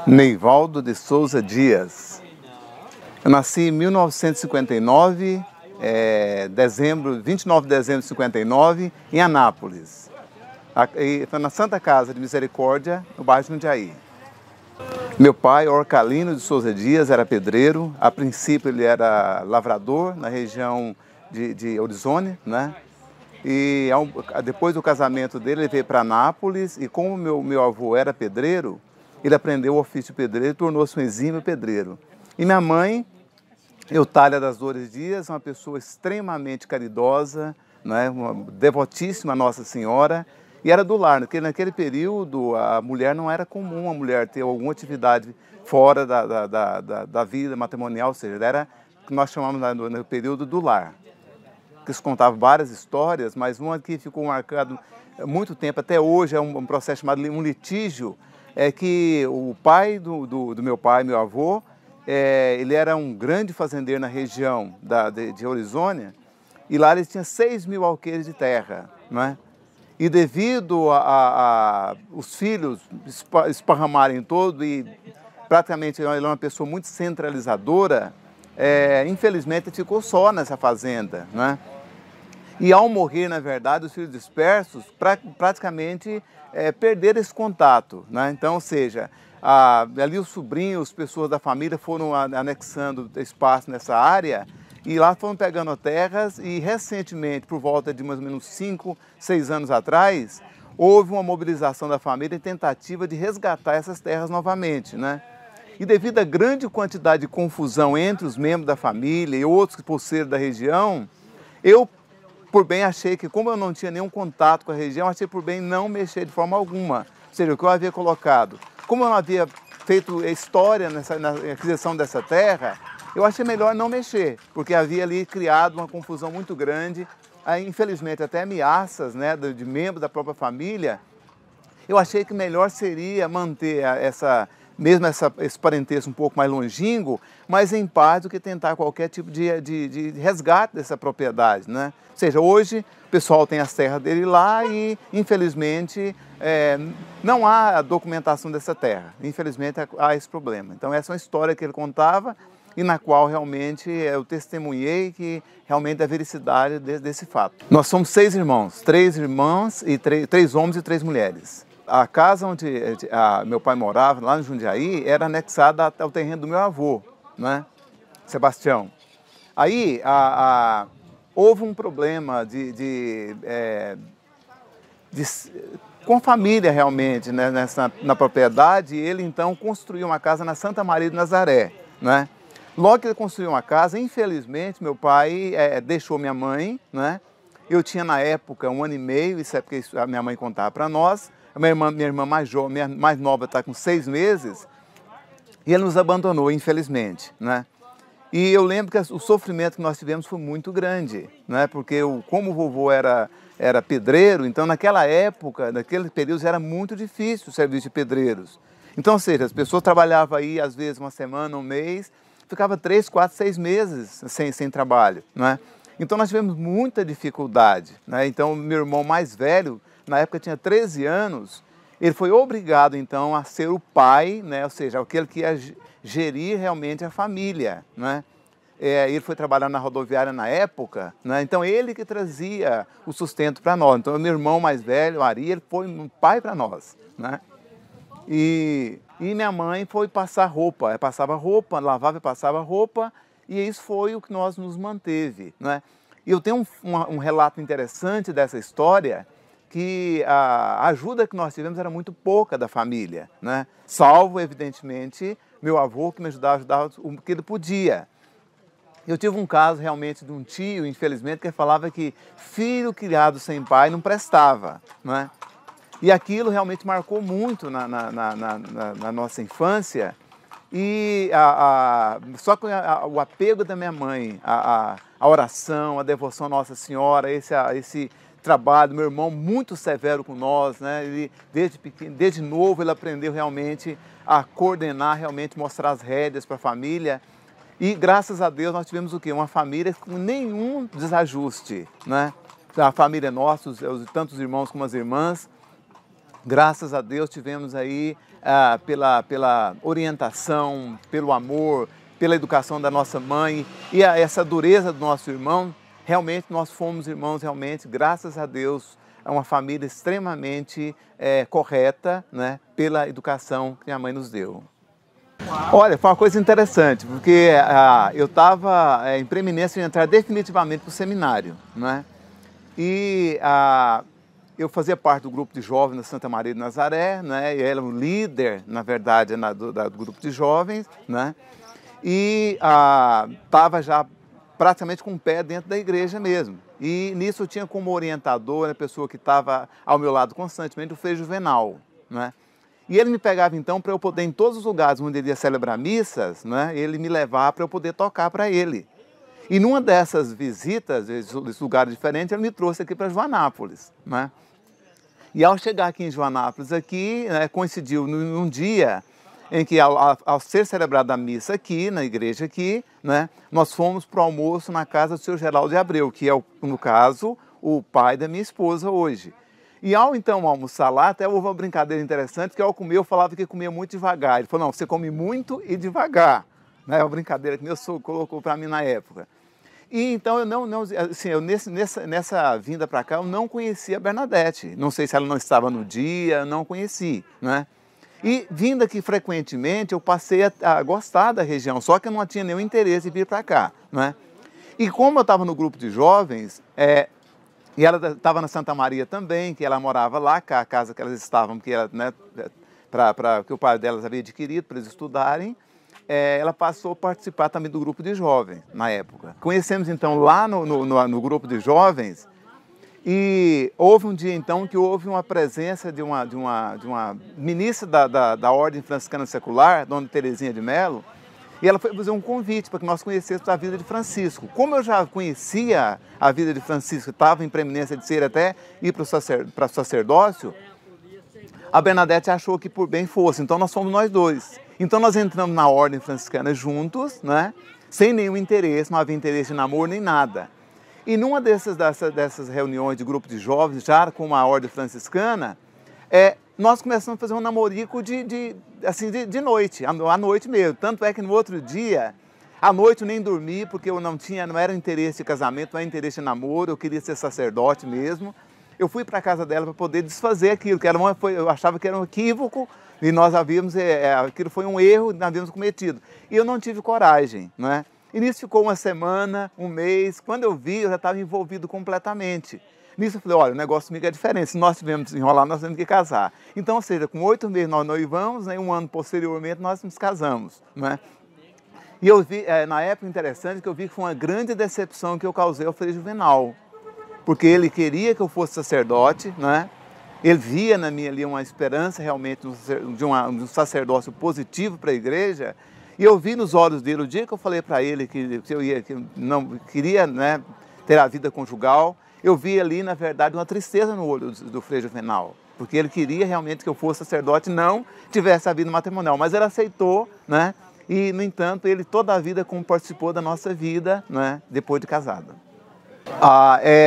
Neivaldo de Souza Dias. Eu nasci em 1959, 29 de dezembro de 59, em Anápolis. Na Santa Casa de Misericórdia, no bairro de Jundiaí. Meu pai, Orcalino de Souza Dias, era pedreiro. A princípio ele era lavrador na região de Orizone, né? E depois do casamento dele, ele veio para Anápolis e como meu avô era pedreiro, ele aprendeu o ofício de pedreiro e tornou-se um exímio pedreiro. E minha mãe, Eutália das Dores Dias, uma pessoa extremamente caridosa, né? Uma devotíssima a Nossa Senhora, e era do lar, porque naquele período a mulher não era comum a mulher ter alguma atividade fora da vida matrimonial, ou seja, era o que nós chamamos no período do lar. Que se contava várias histórias, mas uma que ficou marcado muito tempo, até hoje, é um processo chamado um litígio, é que o pai do meu pai, meu avô, ele era um grande fazendeiro na região de Orizônia, e lá ele tinha 6.000 alqueires de terra, não é? E devido a os filhos esparramarem todo e praticamente ele era uma pessoa muito centralizadora, infelizmente ele ficou só nessa fazenda, né? E ao morrer, na verdade, os filhos dispersos praticamente perderam esse contato, né? Então, ou seja, ali os sobrinhos, pessoas da família foram anexando espaço nessa área e lá foram pegando terras e recentemente, por volta de mais ou menos 5, 6 anos atrás, houve uma mobilização da família em tentativa de resgatar essas terras novamente, né? E devido à grande quantidade de confusão entre os membros da família e outros pulseiros da região, eu, por bem, achei que, como eu não tinha nenhum contato com a região, achei por bem não mexer de forma alguma. Ou seja, o que eu havia colocado. Como eu não havia feito história na aquisição dessa terra, eu achei melhor não mexer, porque havia ali criado uma confusão muito grande, infelizmente até ameaças, né, de membros da própria família. Eu achei que melhor seria manter esse parentesco um pouco mais longínquo, mas em paz, do que tentar qualquer tipo de resgate dessa propriedade, né? Ou seja, hoje o pessoal tem as terras dele lá e, infelizmente, não há a documentação dessa terra. Infelizmente, há esse problema. Então, essa é uma história que ele contava e na qual realmente eu testemunhei que realmente a vericidade desse fato. Nós somos 6 irmãos, 3 irmãs, e 3 homens e 3 mulheres. A casa onde meu pai morava, lá no Jundiaí, era anexada ao terreno do meu avô, né? Sebastião. Aí houve um problema com a família realmente, né, na propriedade, e ele então construiu uma casa na Santa Maria de Nazaré, né? Logo que ele construiu uma casa, infelizmente, meu pai deixou minha mãe, né? Eu tinha na época 1 ano e meio, isso é porque a minha mãe contava para nós. Minha irmã mais nova está com 6 meses e ele nos abandonou, infelizmente, né? E eu lembro que o sofrimento que nós tivemos foi muito grande, né? Porque como o vovô era pedreiro, então naquela época, naquele período, era muito difícil o serviço de pedreiros. Então, ou seja, as pessoas trabalhavam aí às vezes uma semana, um mês, ficava 3, 4, 6 meses sem trabalho, né? Então nós tivemos muita dificuldade, né? Então meu irmão mais velho, na época tinha 13 anos, ele foi obrigado então a ser o pai, né? Ou seja, aquele que ia gerir realmente a família, né? Ele foi trabalhar na rodoviária na época, né? Então ele que trazia o sustento para nós. Então meu irmão mais velho, Ari, ele foi um pai para nós, né? E minha mãe foi passar roupa, passava roupa, lavava e passava roupa, e isso foi o que nos manteve, né? E eu tenho um relato interessante dessa história, que a ajuda que nós tivemos era muito pouca da família, né? Salvo, evidentemente, meu avô, que me ajudava o que ele podia. Eu tive um caso realmente de um tio, infelizmente, que falava que filho criado sem pai não prestava, né? E aquilo realmente marcou muito na nossa infância. E só com o apego da minha mãe, a oração, a devoção à Nossa Senhora, esse trabalho, meu irmão muito severo com nós, né? Ele, desde pequeno, desde novo, ele aprendeu realmente a coordenar, realmente mostrar as rédeas para a família. E graças a Deus nós tivemos o quê? Uma família com nenhum desajuste, né? A família nossa, tanto os irmãos como as irmãs, graças a Deus tivemos aí pela orientação, pelo amor, pela educação da nossa mãe e essa dureza do nosso irmão, realmente nós fomos irmãos, realmente, graças a Deus, é uma família extremamente correta, né, pela educação que minha mãe nos deu. Olha, foi uma coisa interessante, porque eu estava em preeminência de entrar definitivamente para o seminário, né? E eu fazia parte do grupo de jovens da Santa Maria de Nazaré, né? E ela era o líder, na verdade, do grupo de jovens, né? E estava já praticamente com o pé dentro da igreja mesmo. E nisso eu tinha como orientador a pessoa que estava ao meu lado constantemente, o Frei Juvenal, né? E ele me pegava então para eu poder, em todos os lugares onde ele ia celebrar missas, né, ele me levava para eu poder tocar para ele. E numa dessas visitas, desses lugares diferentes, ele me trouxe aqui para Joanápolis, né? E ao chegar aqui em Joanápolis, né, coincidiu num dia em que, ao ser celebrada a missa aqui, na igreja aqui, né, nós fomos para o almoço na casa do seu Geraldo de Abreu, que é, no caso, o pai da minha esposa hoje. E ao então almoçar lá, até houve uma brincadeira interessante, que ao comer eu falava que comia muito devagar. Ele falou, não, você come muito e devagar. Né? É uma brincadeira que meu sogro colocou para mim na época. E então nessa vinda para cá eu não conhecia a Bernadette. Não sei se ela não estava no dia, não conheci, né? E vindo aqui frequentemente eu passei a gostar da região, só que eu não tinha nenhum interesse em vir para cá, né? E como eu estava no grupo de jovens, e ela estava na Santa Maria também, que ela morava lá, a casa que elas estavam, que, né, que o pai delas havia adquirido para eles estudarem, ela passou a participar também do grupo de jovens, na época. Conhecemos então lá no grupo de jovens, e houve um dia então que houve uma presença de uma ministra da Ordem Franciscana Secular, Dona Terezinha de Mello, e ela foi fazer um convite para que nós conhecêssemos a vida de Francisco. Como eu já conhecia a vida de Francisco, estava em preeminência de ser até ir para o sacerdócio, a Bernadette achou que por bem fosse, então nós fomos nós dois. Então nós entramos na Ordem Franciscana juntos, né? Sem nenhum interesse, não havia interesse de namoro nem nada. E numa dessas reuniões de grupo de jovens, já com a Ordem Franciscana, nós começamos a fazer um namorico de noite, à noite mesmo. Tanto é que no outro dia, à noite eu nem dormi, porque eu não era interesse de casamento, não era interesse de namoro, eu queria ser sacerdote mesmo. Eu fui para a casa dela para poder desfazer aquilo, que eu achava que era um equívoco, e nós aquilo foi um erro que nós havíamos cometido. E eu não tive coragem, né? E nisso ficou uma semana, um mês, quando eu vi, eu já estava envolvido completamente. Nisso eu falei, olha, o negócio comigo é diferente, se nós tivermos enrolar, nós temos que casar. Então, ou seja, com 8 meses nós noivamos, né, um ano posteriormente nós nos casamos, né? E eu vi, na época interessante, que eu vi que foi uma grande decepção que eu causei ao Frei Juvenal, porque ele queria que eu fosse sacerdote, né? Ele via na minha ali uma esperança realmente de um sacerdócio positivo para a igreja, e eu vi nos olhos dele, o dia que eu falei para ele que eu não queria, né, ter a vida conjugal, eu vi ali, na verdade, uma tristeza no olho do Frei Juvenal, porque ele queria realmente que eu fosse sacerdote e não tivesse a vida matrimonial, mas ele aceitou, né? E, no entanto, ele toda a vida como participou da nossa vida, né, depois de casado.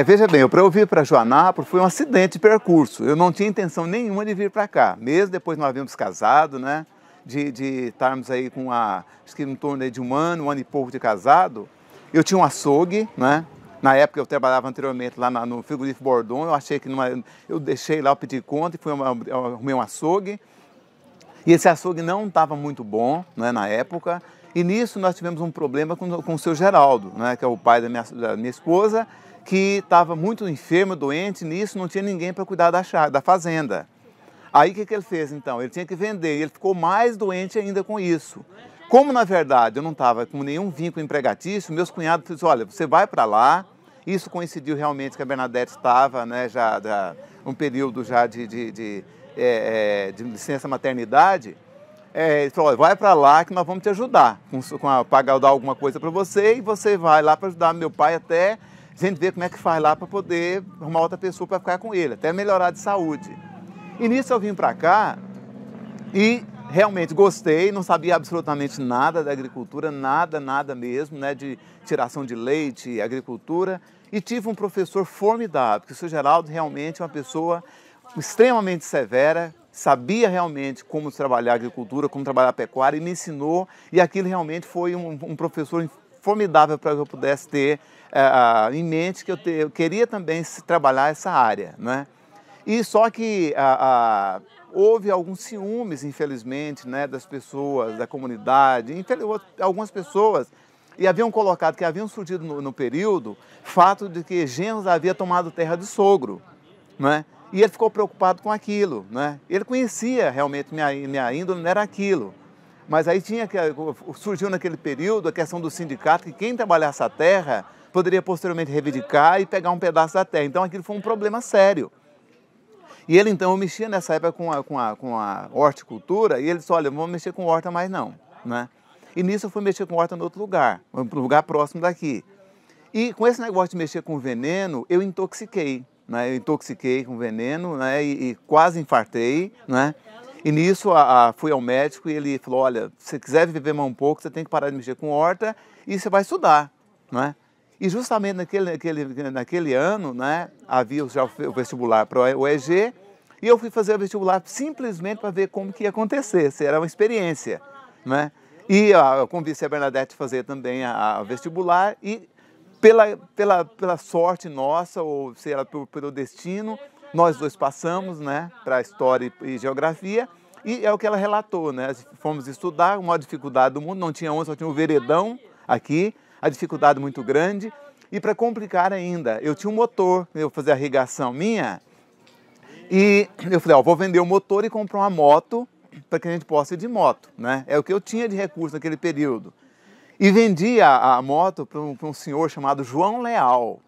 Veja bem, para eu vir para Joanápolis foi um acidente de percurso, eu não tinha intenção nenhuma de vir para cá, mesmo depois nós havíamos casado, né? De estarmos aí com acho que em torno de um ano e pouco de casado, eu tinha um açougue, né? Na época eu trabalhava anteriormente lá no Frigorífico Bordon, eu achei que eu deixei lá, eu pedi conta e eu arrumei um açougue, e esse açougue não estava muito bom, né, na época, e nisso nós tivemos um problema com o seu Geraldo, né, que é o pai da minha esposa, que estava muito enfermo, doente, e nisso não tinha ninguém para cuidar da fazenda. Aí o que ele fez então? Ele tinha que vender, e ele ficou mais doente ainda com isso. Como na verdade eu não estava com nenhum vínculo empregatício, meus cunhados disseram, olha, você vai para lá. Isso coincidiu realmente que a Bernadette estava, né, já um período já de licença maternidade. Ele falou, olha, vai para lá que nós vamos te ajudar, pagar dar alguma coisa para você, e você vai lá para ajudar meu pai até a gente ver como é que faz lá para poder arrumar outra pessoa para ficar com ele, até melhorar de saúde. E nisso eu vim para cá e realmente gostei, não sabia absolutamente nada da agricultura, nada mesmo, né, de tiração de leite, agricultura, e tive um professor formidável, porque o seu Geraldo realmente é uma pessoa extremamente severa, sabia realmente como trabalhar a agricultura, como trabalhar a pecuária, e me ensinou, e aquilo realmente foi um professor formidável para que eu pudesse ter em mente que eu queria também trabalhar essa área, né? E só que houve alguns ciúmes, infelizmente, né, das pessoas, da comunidade, algumas pessoas, e haviam colocado que haviam surgido no período fato de que genros havia tomado terra de sogro, né? E ele ficou preocupado com aquilo, né? Ele conhecia realmente minha índole, não era aquilo. Mas aí surgiu naquele período a questão do sindicato, que quem trabalhasse a terra poderia posteriormente reivindicar e pegar um pedaço da terra. Então aquilo foi um problema sério. E ele então mexia nessa época com a horticultura, e ele disse, olha, não vou mexer com horta mais não, né? E nisso eu fui mexer com horta em outro lugar, um lugar próximo daqui. E com esse negócio de mexer com veneno, eu intoxiquei, né? Eu intoxiquei com veneno, né? E quase infartei, né? E nisso fui ao médico e ele falou, olha, se você quiser viver mais um pouco, você tem que parar de mexer com horta e você vai estudar, né? E justamente naquele ano, né, havia já o vestibular para o EG, e eu fui fazer o vestibular simplesmente para ver como que ia acontecer, se era uma experiência, né? E eu convenci a Bernadette a fazer também a vestibular, e pela sorte nossa, ou sei lá, pelo destino, nós dois passamos, né, para História e Geografia, e é o que ela relatou, né? Fomos estudar, uma dificuldade do mundo, não tinha onde, só tinha um veredão aqui, a dificuldade muito grande, e para complicar ainda, eu tinha um motor, eu fazia a irrigação minha, e eu falei, ó, vou vender o motor e comprar uma moto, para que a gente possa ir de moto, né? É o que eu tinha de recurso naquele período. E vendi a moto para um senhor chamado João Leal.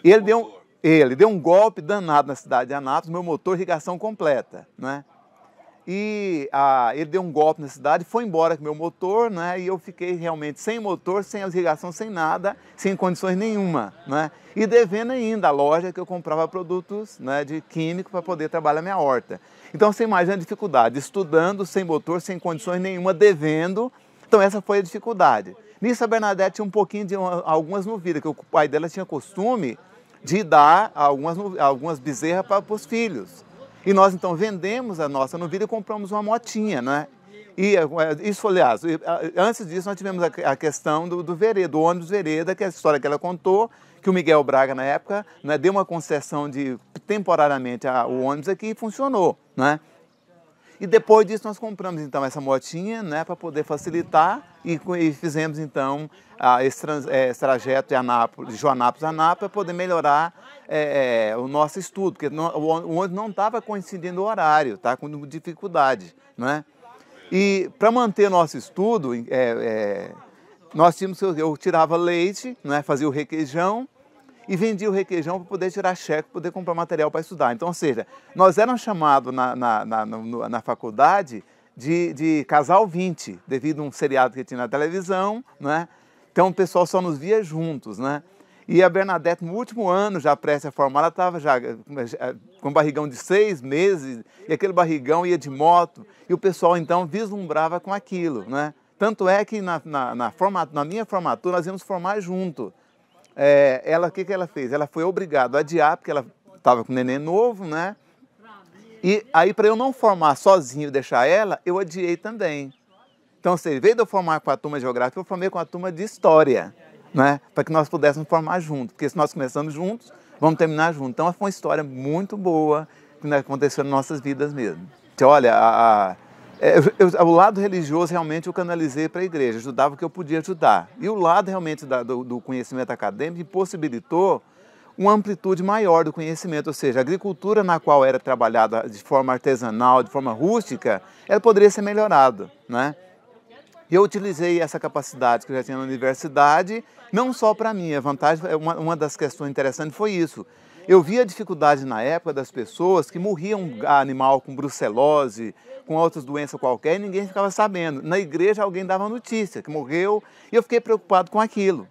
E ele deu um golpe danado na cidade de Anápolis, meu motor, irrigação completa, né? E ele deu um golpe na cidade, foi embora com meu motor, né? E eu fiquei realmente sem motor, sem irrigação, sem nada, sem condições nenhuma, né? E devendo ainda a loja que eu comprava produtos, né, de químico para poder trabalhar minha horta. Então você imagina a dificuldade, estudando, sem motor, sem condições nenhuma, devendo. Então essa foi a dificuldade. Nisso a Bernadette tinha um pouquinho de algumas novilhas, que o pai dela tinha costume de dar algumas bezerras para os filhos. E nós, então, vendemos a nossa novilha e compramos uma motinha, né? E isso, aliás, antes disso nós tivemos a questão do vereda, do ônibus vereda, que é a história que ela contou, que o Miguel Braga, na época, né, deu uma concessão temporariamente o ônibus aqui e funcionou, né? E depois disso nós compramos, então, essa motinha, né, para poder facilitar e fizemos, então, esse trajeto de Joanápolis a Anápolis para poder melhorar o nosso estudo, porque o ônibus não estava coincidindo o horário, tá, com dificuldade, né? E para manter o nosso estudo, eu tirava leite, né, fazia o requeijão, e vendia o requeijão para poder tirar cheque, para poder comprar material para estudar. Então, ou seja, nós éramos chamados na faculdade de casal 20, devido a um seriado que tinha na televisão, né? Então o pessoal só nos via juntos, né? E a Bernadette, no último ano, já prestes a formar, ela estava já com um barrigão de 6 meses, e aquele barrigão ia de moto, e o pessoal então vislumbrava com aquilo, né? Tanto é que na minha formatura nós íamos formar junto. O que ela fez? Ela foi obrigada a adiar, porque ela estava com um neném novo, né? E aí, para eu não formar sozinho e deixar ela, eu adiei também. Então, em vez de eu formar com a turma de geografia, eu formei com a turma de história, né? Para que nós pudéssemos formar juntos, porque se nós começamos juntos, vamos terminar juntos. Então, foi uma história muito boa que aconteceu nas nossas vidas mesmo. Então, olha, o lado religioso realmente eu canalizei para a igreja, ajudava o que eu podia ajudar. E o lado realmente do conhecimento acadêmico possibilitou uma amplitude maior do conhecimento, ou seja, a agricultura na qual era trabalhada de forma artesanal, de forma rústica, ela poderia ser melhorada, né? E eu utilizei essa capacidade que eu já tinha na universidade, não só para mim, a vantagem, uma das questões interessantes foi isso. Eu via a dificuldade na época das pessoas que morriam animal com brucelose, com outras doenças qualquer, e ninguém ficava sabendo. Na igreja alguém dava notícia que morreu, e eu fiquei preocupado com aquilo.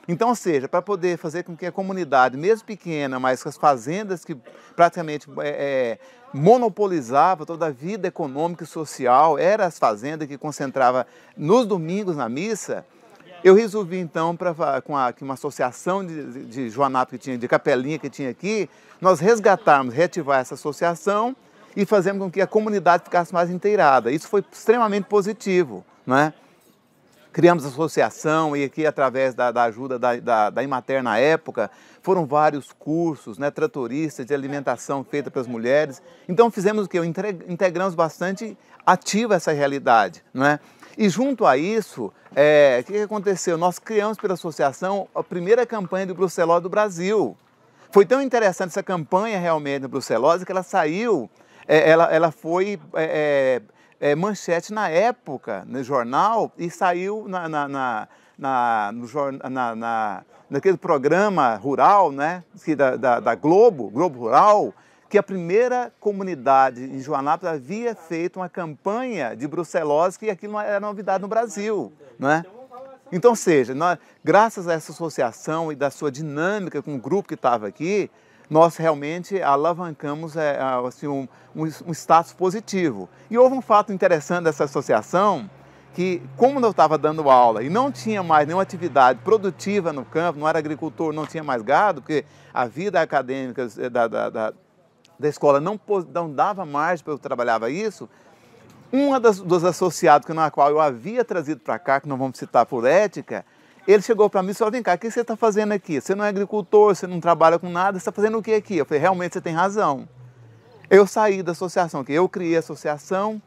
Então, ou seja, para poder fazer com que a comunidade, mesmo pequena, mas com as fazendas que praticamente monopolizavam toda a vida econômica e social, eram as fazendas que concentravam nos domingos na missa, eu resolvi então, com uma associação de Joanápolis que tinha, de capelinha que tinha aqui, nós resgatarmos, reativar essa associação e fazemos com que a comunidade ficasse mais inteirada. Isso foi extremamente positivo, não é? Criamos associação e aqui, através da ajuda da Emater na época, foram vários cursos, né, tratoristas de alimentação feita pelas mulheres. Então fizemos o quê? Integramos bastante ativo essa realidade, não é? E junto a isso, o que aconteceu? Nós criamos pela associação a primeira campanha de brucelose do Brasil. Foi tão interessante essa campanha realmente de brucelose que ela saiu, ela foi manchete na época, no jornal, e saiu naquele programa rural, né, da Globo Rural, que a primeira comunidade em Joanápolis havia feito uma campanha de brucelose, que aquilo não era novidade no Brasil, né? Então, graças a essa associação e da sua dinâmica com o grupo que estava aqui, nós realmente alavancamos assim, um status positivo. E houve um fato interessante dessa associação, que como eu estava dando aula e não tinha mais nenhuma atividade produtiva no campo, não era agricultor, não tinha mais gado, porque a vida acadêmica da escola não dava margem para eu trabalhar isso, dos associados na qual eu havia trazido para cá, que não vamos citar por ética, ele chegou para mim e falou: vem cá, o que você está fazendo aqui? Você não é agricultor, você não trabalha com nada, você está fazendo o que aqui? Eu falei: realmente você tem razão. Eu saí da associação, que eu criei a associação,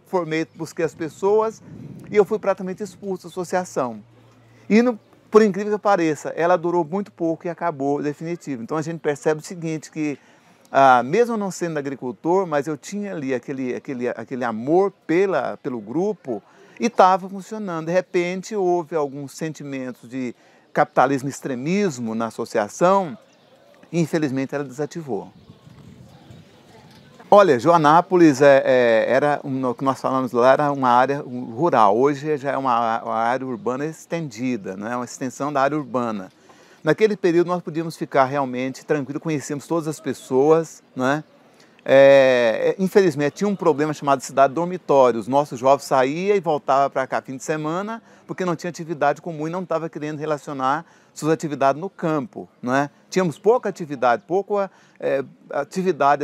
busquei as pessoas e eu fui praticamente expulso da associação. E, por incrível que pareça, ela durou muito pouco e acabou definitivo. Então a gente percebe o seguinte, que mesmo não sendo agricultor, mas eu tinha ali aquele amor pelo grupo e estava funcionando. De repente houve alguns sentimentos de capitalismo extremismo na associação e infelizmente ela desativou. Olha, Joanápolis o que nós falamos lá era uma área rural, hoje já é uma área urbana estendida, né? Uma extensão da área urbana. Naquele período nós podíamos ficar realmente tranquilos, conhecíamos todas as pessoas, né? Infelizmente tinha um problema chamado cidade dormitório, os nossos jovens saíam e voltavam para cá fim de semana porque não tinha atividade comum e não estava querendo relacionar suas atividades no campo, né? Tínhamos pouca atividade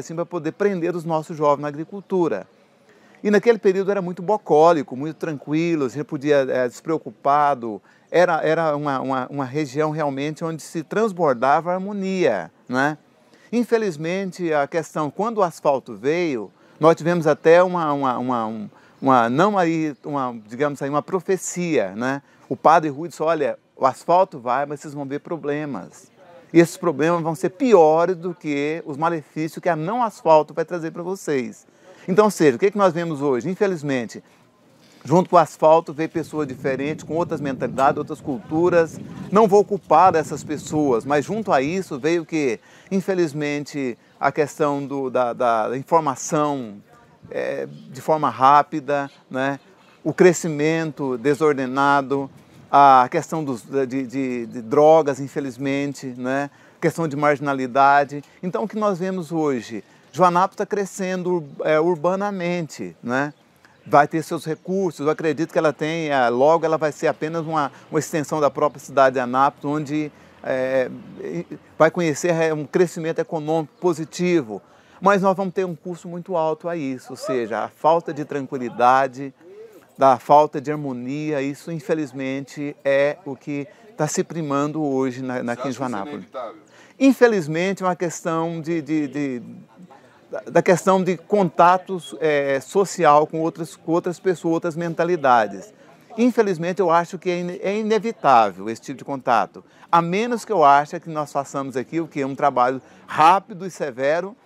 assim para poder prender os nossos jovens na agricultura. E naquele período era muito bucólico, muito tranquilo, a gente podia despreocupado, era uma região realmente onde se transbordava a harmonia, né? Infelizmente, a questão, quando o asfalto veio, nós tivemos até digamos aí, uma profecia, né? O padre Rui disse: olha, o asfalto vai, mas vocês vão ver problemas. E esses problemas vão ser piores do que os malefícios que a não asfalto vai trazer para vocês. Então, o que nós vemos hoje? Infelizmente, junto com o asfalto veio pessoas diferentes, com outras mentalidades, outras culturas. Não vou culpar essas pessoas, mas junto a isso veio que, infelizmente, a questão da informação de forma rápida, né? O crescimento desordenado, a questão de drogas, infelizmente, né? A questão de marginalidade. Então, o que nós vemos hoje? Joanápolis está crescendo urbanamente, né? Vai ter seus recursos, eu acredito que ela tenha, logo ela vai ser apenas uma extensão da própria cidade de Anápolis, onde vai conhecer um crescimento econômico positivo, mas nós vamos ter um custo muito alto a isso, ou seja, a falta de tranquilidade, da falta de harmonia, isso infelizmente é o que está se primando hoje aqui em Joanápolis. Infelizmente é uma questão da questão de contatos social com outras pessoas, outras mentalidades. Infelizmente, eu acho que é inevitável esse tipo de contato, a menos que eu ache que nós façamos aqui um trabalho rápido e severo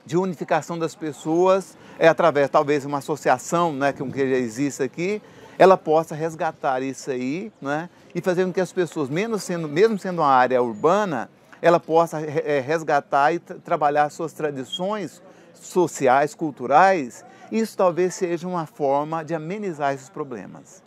de unificação das pessoas, através talvez de uma associação, né, que já existe aqui, ela possa resgatar isso aí, né, e fazer com que as pessoas, mesmo sendo uma área urbana, ela possa resgatar e trabalhar suas tradições sociais, culturais. Isso talvez seja uma forma de amenizar esses problemas.